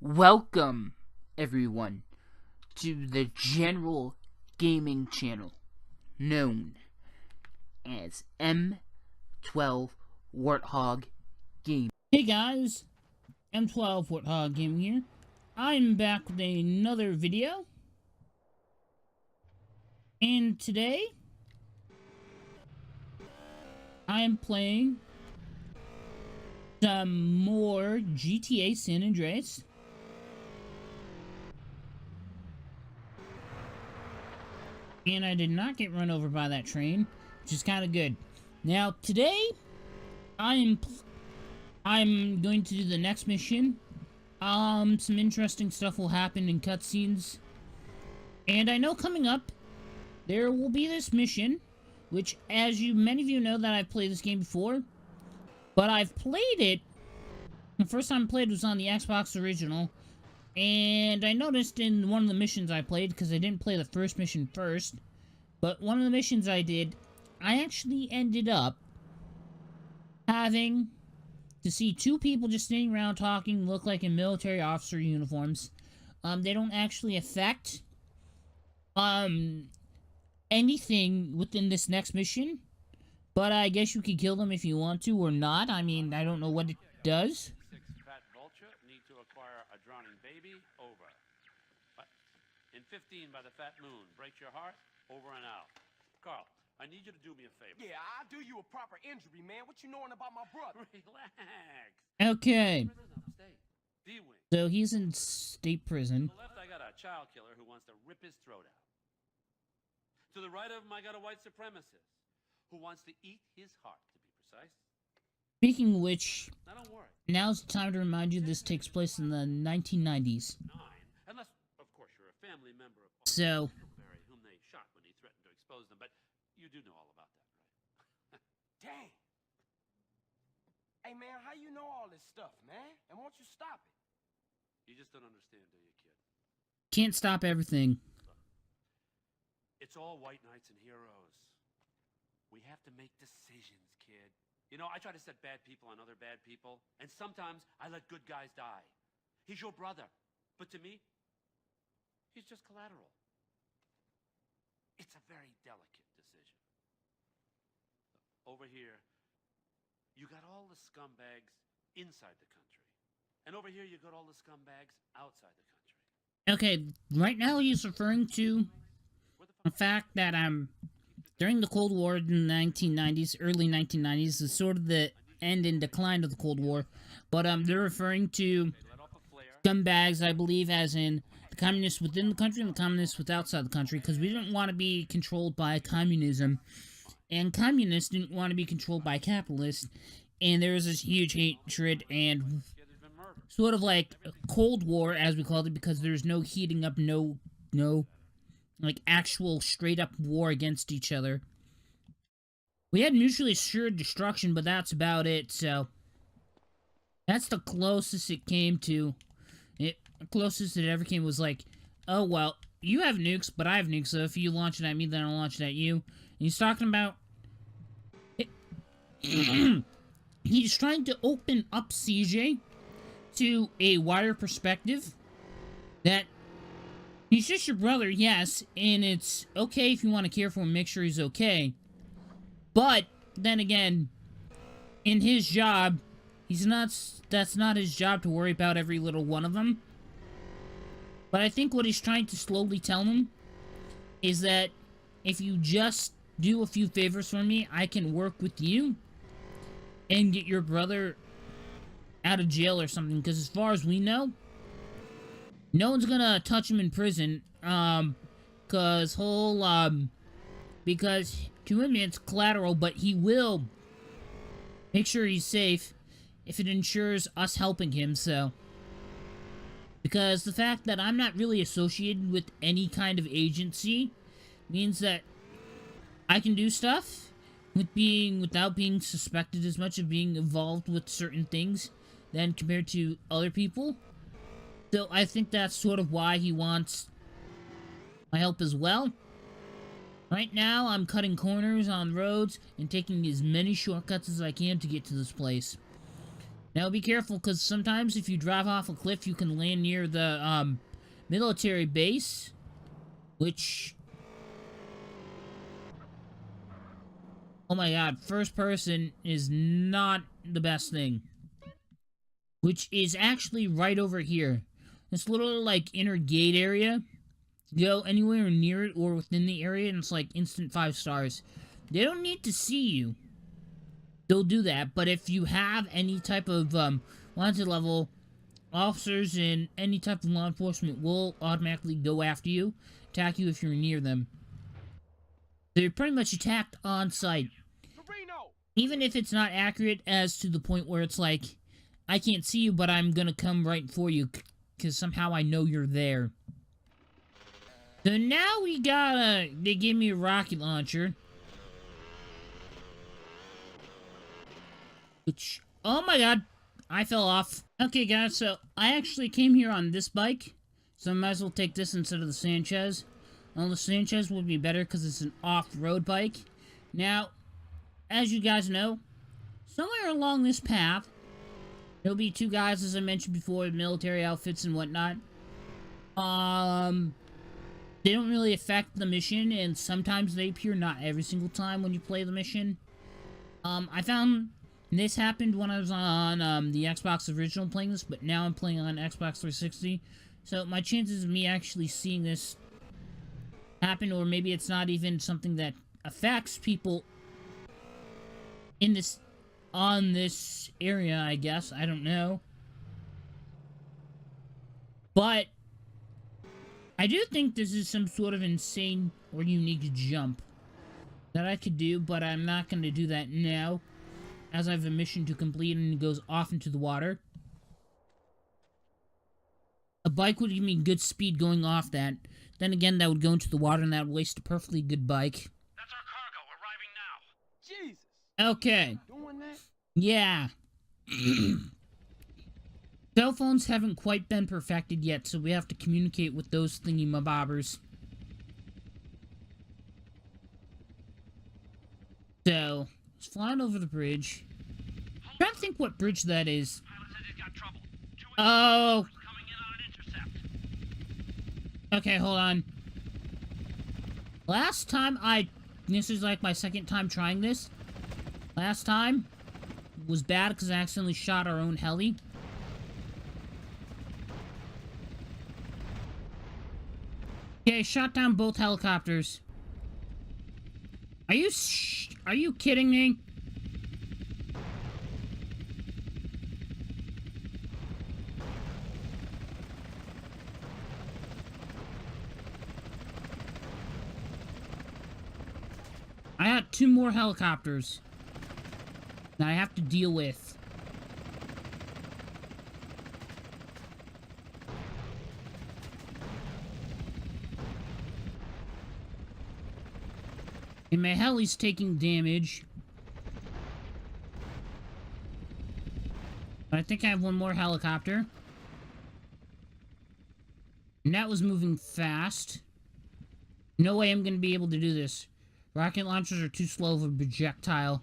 Welcome, everyone, to the general gaming channel known as M12 Warthog Gaming. Hey guys, M12 Warthog Gaming here. I'm back with another video. And today, I'm playing some more GTA San Andreas. And I did not get run over by that train, which is kind of good. Now, today, I'm going to do the next mission. Some interesting stuff will happen in cutscenes. And I know coming up, there will be this mission, which, as many of you know that I've played this game before, but I've played it, the first time I played was on the Xbox original, and I noticed in one of the missions I played, because I didn't play the first mission first, but one of the missions I did, I actually ended up having to see two people just sitting around talking, look like in military officer uniforms. They don't actually affect anything within this next mission, but I guess you could kill them if you want to or not. I mean, I don't know what it does. Need to acquire a drowning baby. Over. But in 15 by the fat moon. Breaks your heart. Over and out. Carl, I need you to do me a favor. Yeah, I'll do you a proper injury, man. What you knowing about my brother? Relax. Okay. D-Wing. So he's in state prison. To the left, I got a child killer who wants to rip his throat out. To the right of him, I got a white supremacist who wants to eat his heart, to be precise. Speaking of which, now don't worry. Now's the time to remind you this takes place in the 1990s. Unless, of course, you're a family member of So, whom they shot when he threatened to expose them, but you do know all about that, right? Dang. Hey, man, how you know all this stuff, man? And won't you stop it? You just don't understand, do you, kid? can't stop everything. It's all white knights and heroes. We have to make decisions, kid. You know, I try to set bad people on other bad people, and sometimes I let good guys die. He's your brother, but to me, he's just collateral. It's a very delicate decision. Over here, you got all the scumbags inside the country. And over here, you got all the scumbags outside the country. Okay, right now he's referring to the fact that, during the Cold War in the 1990s, early 1990s, is sort of the end and decline of the Cold War, but, they're referring to scumbags, I believe, as in the communists within the country and the communists outside the country, because we didn't want to be controlled by communism, and communists didn't want to be controlled by capitalists, and there was this huge hatred and sort of like a Cold War, as we called it, because there's no heating up, no, like, actual straight-up war against each other. We had mutually assured destruction, but that's about it, so that's the closest it came to. The closest it ever came was like, oh, well, you have nukes, but I have nukes, so if you launch it at me, then I'll launch it at you. And he's talking about... he's trying to open up CJ to a wider perspective that he's just your brother, yes, and it's okay if you want to care for him, make sure he's okay. But, then again, in his job, that's not his job to worry about every little one of them. But I think what he's trying to slowly tell him is that if you just do a few favors for me, I can work with you and get your brother out of jail or something, because as far as we know, no one's gonna touch him in prison, because to him it's collateral, but he will make sure he's safe if it ensures us helping him, so. Because the fact that I'm not really associated with any kind of agency means that I can do stuff without being suspected as much of being involved with certain things than compared to other people. So I think that's sort of why he wants my help as well. Right now, I'm cutting corners on roads and taking as many shortcuts as I can to get to this place. Now be careful, because sometimes if you drive off a cliff, you can land near the military base, which... Oh my god, first person is not the best thing. Which is actually right over here. This little, like, inner gate area. Go anywhere near it or within the area, and it's like instant 5 stars. They don't need to see you. They'll do that, but if you have any type of wanted level, officers and any type of law enforcement will automatically go after you, attack you if you're near them. They're pretty much attacked on sight. Even if it's not accurate as to the point where it's like, I can't see you, but I'm gonna come right for you, because somehow I know you're there. So now they gave me a rocket launcher. Which, oh my god, I fell off. Okay guys, so I actually came here on this bike, so I might as well take this instead of the Sanchez. Well, the Sanchez would be better because it's an off-road bike. Now, as you guys know, somewhere along this path, there'll be 2 guys, as I mentioned before, in military outfits and whatnot. They don't really affect the mission, and sometimes they appear, not every single time when you play the mission. I found this happened when I was on the Xbox original playing this, but now I'm playing on Xbox 360. So my chances of me actually seeing this happen, or maybe it's not even something that affects people in this, on this area, I guess. I don't know. But I do think this is some sort of insane or unique jump that I could do, but I'm not going to do that now, as I have a mission to complete and it goes off into the water. A bike would give me good speed going off that. Then again, that would go into the water and that would waste a perfectly good bike. That's our cargo arriving now. Jesus. Okay. Doing that? Yeah. Cell phones haven't quite been perfected yet, so we have to communicate with those thingy-mabobbers. So, it's flying over the bridge. I'm trying to think what bridge that is. Oh! Okay, hold on. Last time this is like my second time trying this. Last time was bad because I accidentally shot our own heli. Okay, shot down both helicopters. Are you kidding me? I got 2 more helicopters that I have to deal with. And my heli's taking damage. But I think I have 1 more helicopter. And that was moving fast. No way I'm going to be able to do this. Rocket launchers are too slow of a projectile.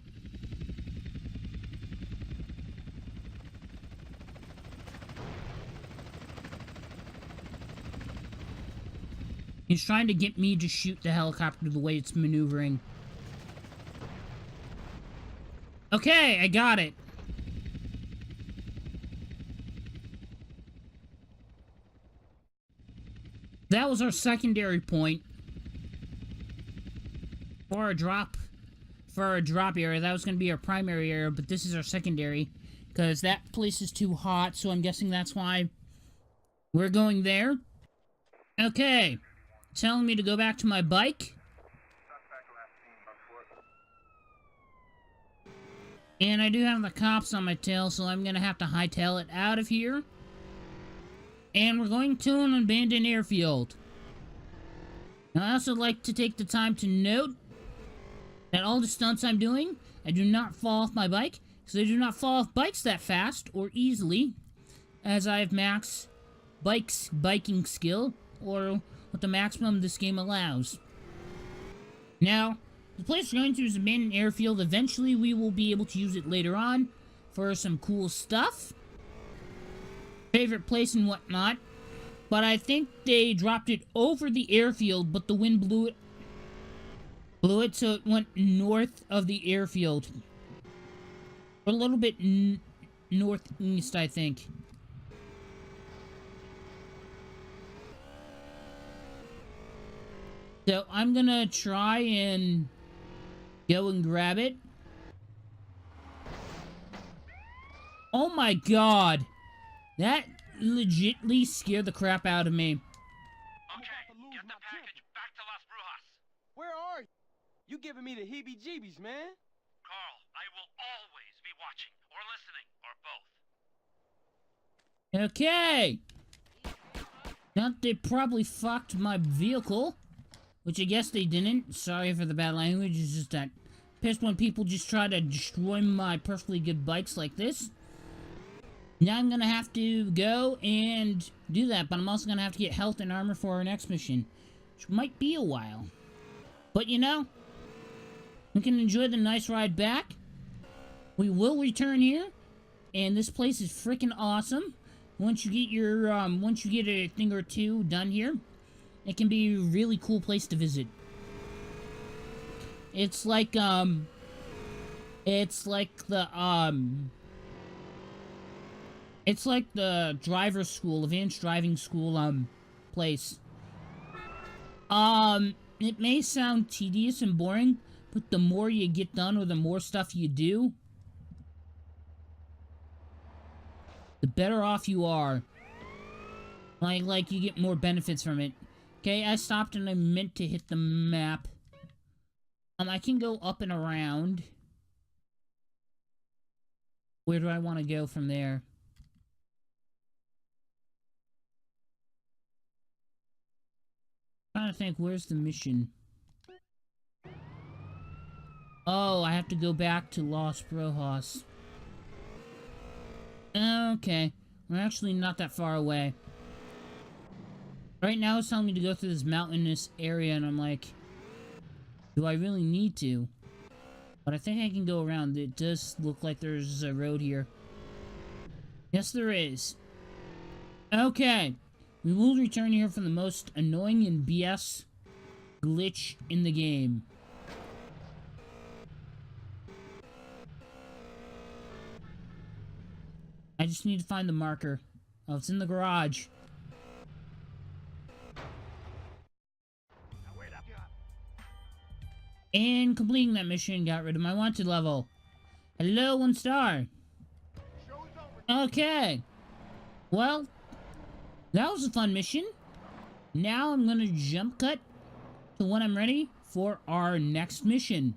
He's trying to get me to shoot the helicopter the way it's maneuvering. Okay, I got it. That was our secondary point. For our drop area, that was going to be our primary area, but this is our secondary. Because that place is too hot, so I'm guessing that's why we're going there. Okay. Telling me to go back to my bike. And I do have the cops on my tail, so I'm going to have to hightail it out of here. And we're going to an abandoned airfield. Now, I also like to take the time to note that all the stunts I'm doing, I do not fall off my bike, because I do not fall off bikes that fast or easily, as I have max biking skill, or what the maximum this game allows. Now, the place we're going to is an abandoned airfield. Eventually, we will be able to use it later on, for some cool stuff. Favorite place and whatnot. But I think they dropped it over the airfield, but the wind blew it so it went north of the airfield. A little bit northeast, I think. So I'm gonna try and go and grab it. Oh my god! That legitly scared the crap out of me. Okay, get the package back to Las Brujas. Where are you? You giving me the heebie-jeebies, man. Carl, I will always be watching, or listening, or both. Okay! Now they probably fucked my vehicle. Which I guess they didn't. Sorry for the bad language. It's just that pissed when people just try to destroy my perfectly good bikes like this. Now I'm gonna have to go and do that, but I'm also gonna have to get health and armor for our next mission, which might be a while. But you know, we can enjoy the nice ride back. We will return here, and this place is freaking awesome. Once you get your, once you get a thing or two done here, it can be a really cool place to visit. It's like the, it's like the driver's school, advanced driving school, place. It may sound tedious and boring, but the more you get done or the more stuff you do, the better off you are. Like you get more benefits from it. Okay, I stopped and I meant to hit the map. I can go up and around. Where do I want to go from there? I'm trying to think, where's the mission? Oh, I have to go back to Las Brujas. Okay, we're actually not that far away. Right now it's telling me to go through this mountainous area, and I'm like, do I really need to? But I think I can go around. It does look like there's a road here. Yes, there is. Okay. We will return here for the most annoying and BS glitch in the game. I just need to find the marker. Oh, it's in the garage. And completing that mission got rid of my wanted level. Hello, 1 star. Okay. Well, that was a fun mission. Now I'm gonna jump cut to when I'm ready for our next mission.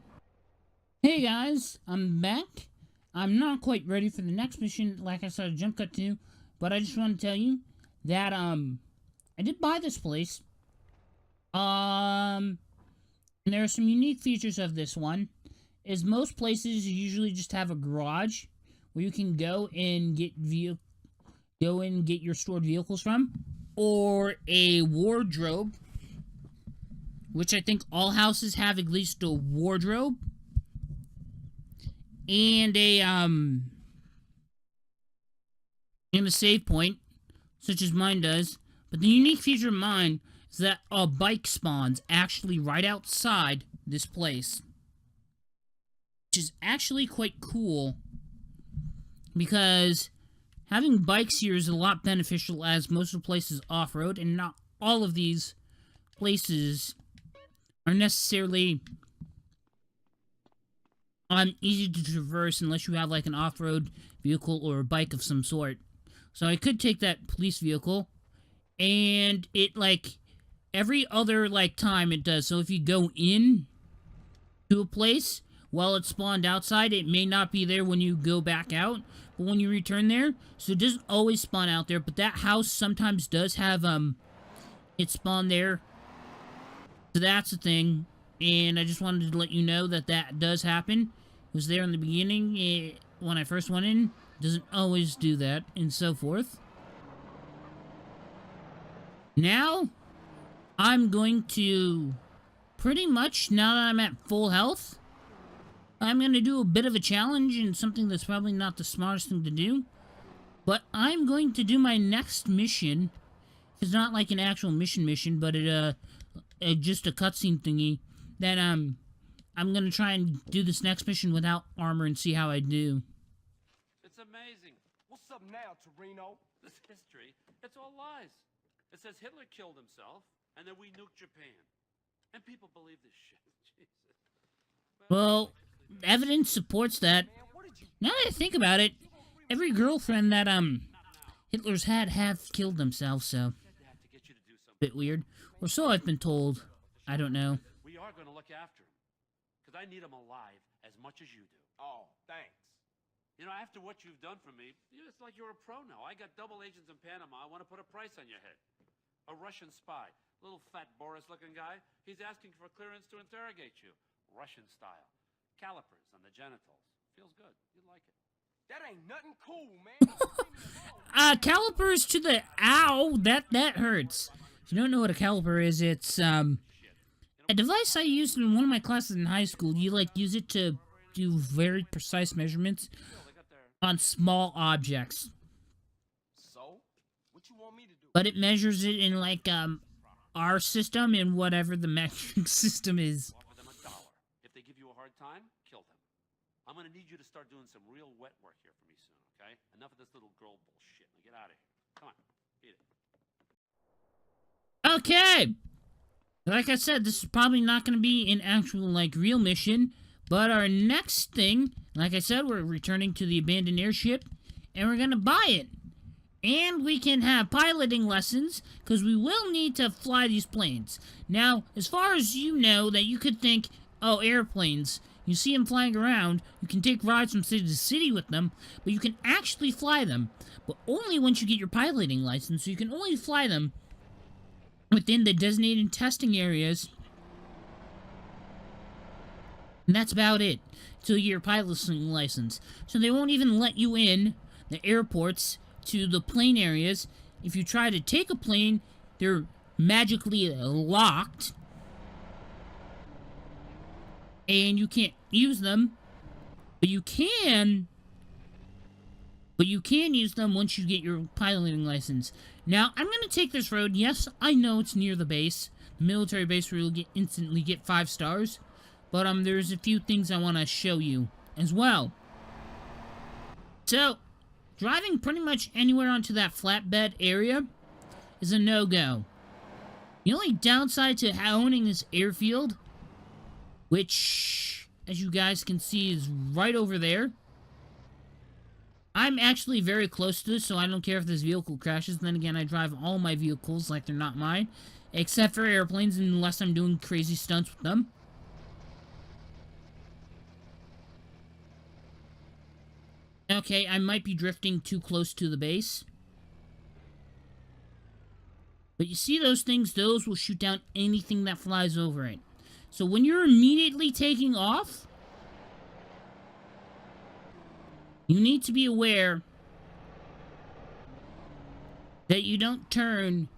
Hey guys, I'm back. I'm not quite ready for the next mission, like I said, jump cut to, but I just want to tell you that, I did buy this place. And there are some unique features of this one. Is most places usually just have a garage where you can go and get your stored vehicles from, or a wardrobe, which I think all houses have at least a wardrobe, and a save point, such as mine does. But the unique feature of mine is that a bike spawns actually right outside this place, which is actually quite cool, because having bikes here is a lot beneficial, as most of the places off-road, and not all of these places are necessarily easy to traverse unless you have like an off-road vehicle or a bike of some sort. So I could take that police vehicle, and it, like, every other, like, time it does. So if you go in to a place while it's spawned outside, it may not be there when you go back out, but when you return there, so it doesn't always spawn out there, but that house sometimes does have, it spawn there. So that's the thing, and I just wanted to let you know that that does happen. It was there in the beginning, when I first went in. It doesn't always do that, and so forth. Now, I'm going to, pretty much, now that I'm at full health, I'm going to do a bit of a challenge and something that's probably not the smartest thing to do. But I'm going to do my next mission. It's not like an actual mission, but just a cutscene thingy. That I'm going to try and do this next mission without armor and see how I do. It's amazing. What's up now, Torino? This history, it's all lies. It says Hitler killed himself, and then we nuked Japan. And people believe this shit. Jesus. Well, evidence supports that. Now that I think about it, every girlfriend that Hitler's had have killed themselves, so bit weird. Or so I've been told. I don't know. We are going to look after him. Because I need him alive as much as you do. Oh, thanks. You know, after what you've done for me, it's like you're a pro now. I got double agents in Panama. I want to put a price on your head. A Russian spy. Little fat Boris-looking guy. He's asking for clearance to interrogate you. Russian style. Calipers on the genitals. Feels good. You'd like it. That ain't nothing cool, man. Calipers to the ow. That hurts. If you don't know what a caliper is, it's a device I used in one of my classes in high school. You use it to do very precise measurements on small objects. So, what you want me to do? But it measures it in our system and whatever the measuring system is. Offer them $1. If they give you a hard time, kill them. I'm gonna need you to start doing some real wet work here for me soon, okay? Enough of this little girl bullshit. Now get out of here. Come on, eat it. Okay! Like I said, this is probably not going to be an actual, real mission. But our next thing, like I said, we're returning to the abandoned airship. And we're going to buy it. And we can have piloting lessons, because we will need to fly these planes. Now, as far as you know, that you could think, oh, airplanes. You see them flying around. You can take rides from city to city with them. But you can actually fly them. But only once you get your piloting license. So you can only fly them within the designated testing areas. And that's about it. Until you get your piloting license. So they won't even let you in the airports to the plane areas. If you try to take a plane, they're magically locked. And you can't use them. But you can use them once you get your piloting license. Now, I'm going to take this road. Yes, I know it's near the base. The military base where you'll instantly get 5 stars. But there's a few things I want to show you as well. So, driving pretty much anywhere onto that flatbed area is a no-go. The only downside to owning this airfield, which, as you guys can see, is right over there. I'm actually very close to this, so I don't care if this vehicle crashes. Then again, I drive all my vehicles like they're not mine. Except for airplanes, unless I'm doing crazy stunts with them. Okay, I might be drifting too close to the base. But you see those things? Those will shoot down anything that flies over it. So when you're immediately taking off, you need to be aware that you don't turn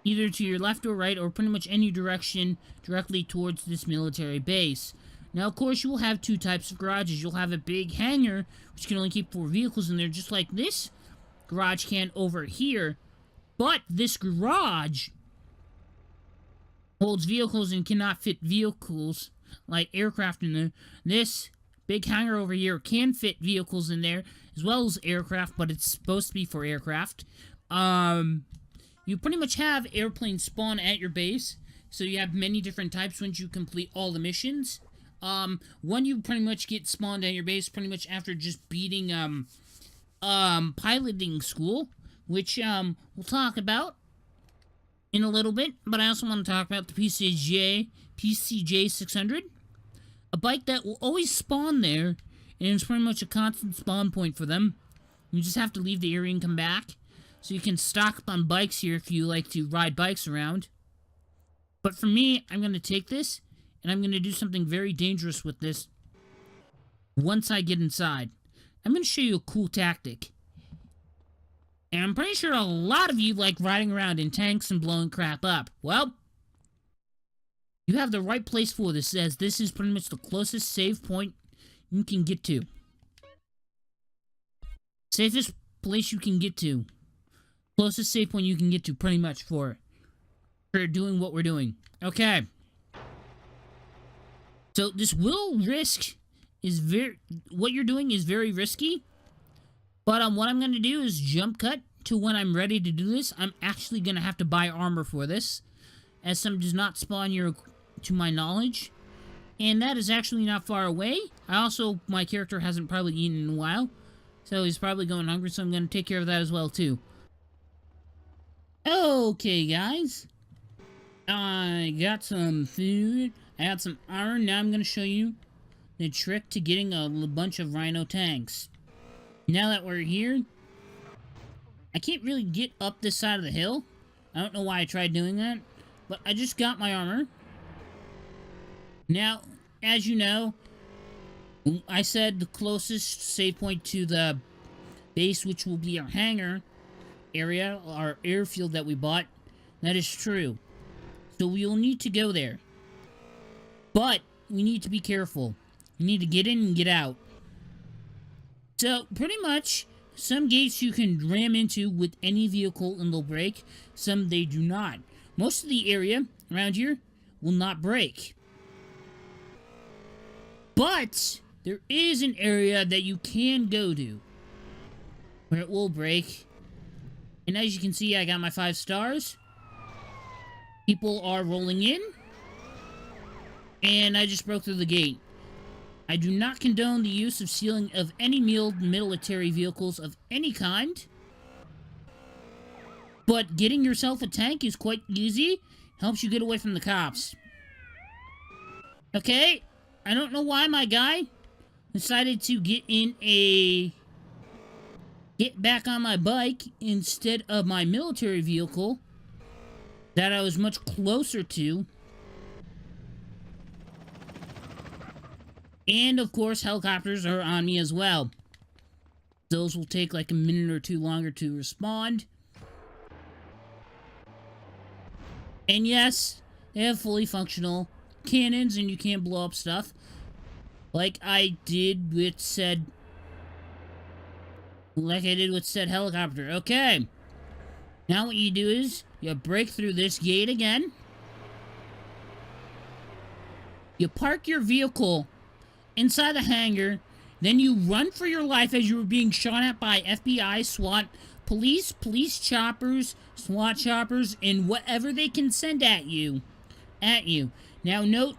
either to your left or right or pretty much any direction directly towards this military base. Now, of course, you will have 2 types of garages. You'll have a big hangar, which can only keep 4 vehicles in there, just like this garage can over here. But this garage holds vehicles and cannot fit vehicles like aircraft in there. This big hangar over here can fit vehicles in there, as well as aircraft, but it's supposed to be for aircraft. You pretty much have airplanes spawn at your base, so you have many different types once you complete all the missions. One you pretty much get spawned at your base pretty much after just beating, piloting school, which, we'll talk about in a little bit, but I also want to talk about the PCJ 600. A bike that will always spawn there, and it's pretty much a constant spawn point for them. You just have to leave the area and come back. So you can stock up on bikes here if you like to ride bikes around. But for me, I'm going to take this, and I'm going to do something very dangerous with this once I get inside. I'm going to show you a cool tactic. And I'm pretty sure a lot of you like riding around in tanks and blowing crap up. Well, You have the right place for this, as this is pretty much the closest save point you can get to. Safest place you can get to. Closest save point you can get to, pretty much, for doing what we're doing. Okay. So, this will risk is what you're doing is very risky. But what I'm going to do is jump cut to when I'm ready to do this. I'm actually going to have to buy armor for this, as some does not spawn here, to my knowledge. And that is actually not far away. My character hasn't probably eaten in a while, so he's probably going hungry, so I'm going to take care of that as well, too. Okay, guys. I got some food. I got some iron. Now I'm going to show you the trick to getting a bunch of rhino tanks. Now that we're here, I can't really get up this side of the hill. I don't know why I tried doing that, but I just got my armor. Now, as you know, I said the closest save point to the base, which will be our hangar area, our airfield that we bought. That is true. So we will need to go there. But we need to be careful. You need to get in and get out. So, pretty much, some gates you can ram into with any vehicle and they'll break. Some they do not. Most of the area around here will not break. But there is an area that you can go to where it will break. And as you can see, I got my 5 stars. People are rolling in. And I just broke through the gate. I do not condone the use of stealing of any military vehicles of any kind. But getting yourself a tank is quite easy. Helps you get away from the cops. Okay? I don't know why my guy decided to get back on my bike instead of my military vehicle that I was much closer to. And, of course, helicopters are on me as well. Those will take like a minute or two longer to respond. And yes, they have fully functional cannons and you can blow up stuff. Like I did with said helicopter. Okay. Now what you do is you break through this gate again. You park your vehicle inside the hangar. Then you run for your life as you were being shot at by FBI, SWAT, police choppers, SWAT choppers, and whatever they can send at you. Now note,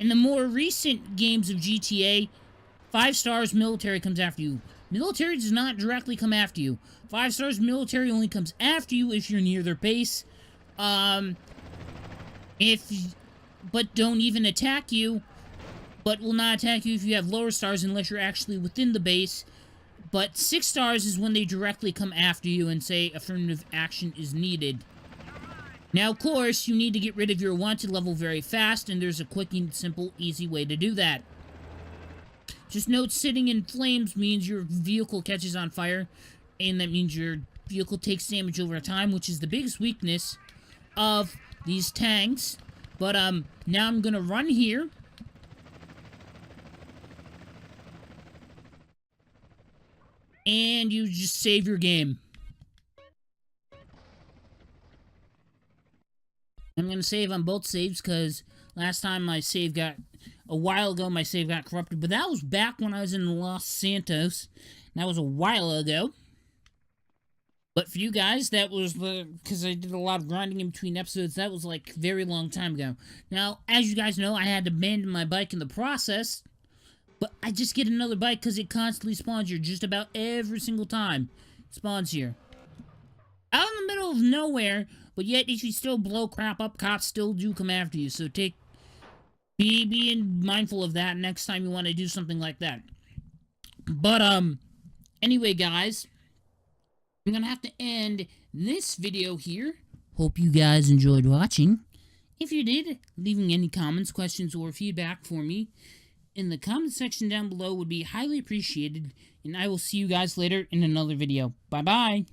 in the more recent games of GTA, 5 stars military comes after you. Military does not directly come after you. 5 stars military only comes after you if you're near their base. But don't even attack you. But will not attack you if you have lower stars unless you're actually within the base. But 6 stars is when they directly come after you and say affirmative action is needed. Now, of course, you need to get rid of your wanted level very fast, and there's a quick and simple, easy way to do that. Just note, sitting in flames means your vehicle catches on fire, and that means your vehicle takes damage over time, which is the biggest weakness of these tanks. But, now I'm gonna run here. And you just save your game. I'm going to save on both saves because last time a while ago my save got corrupted. But that was back when I was in Los Santos. That was a while ago. But for you guys, that was because I did a lot of grinding in between episodes. That was like a very long time ago. Now, as you guys know, I had to abandon my bike in the process. But I just get another bike because it constantly spawns here just about every single time it spawns here. Out in the middle of nowhere, but yet if you still blow crap up, cops still do come after you. So be mindful of that next time you want to do something like that. But, anyway, guys, I'm gonna have to end this video here. Hope you guys enjoyed watching. If you did, leaving any comments, questions, or feedback for me in the comment section down below would be highly appreciated, and I will see you guys later in another video. Bye-bye!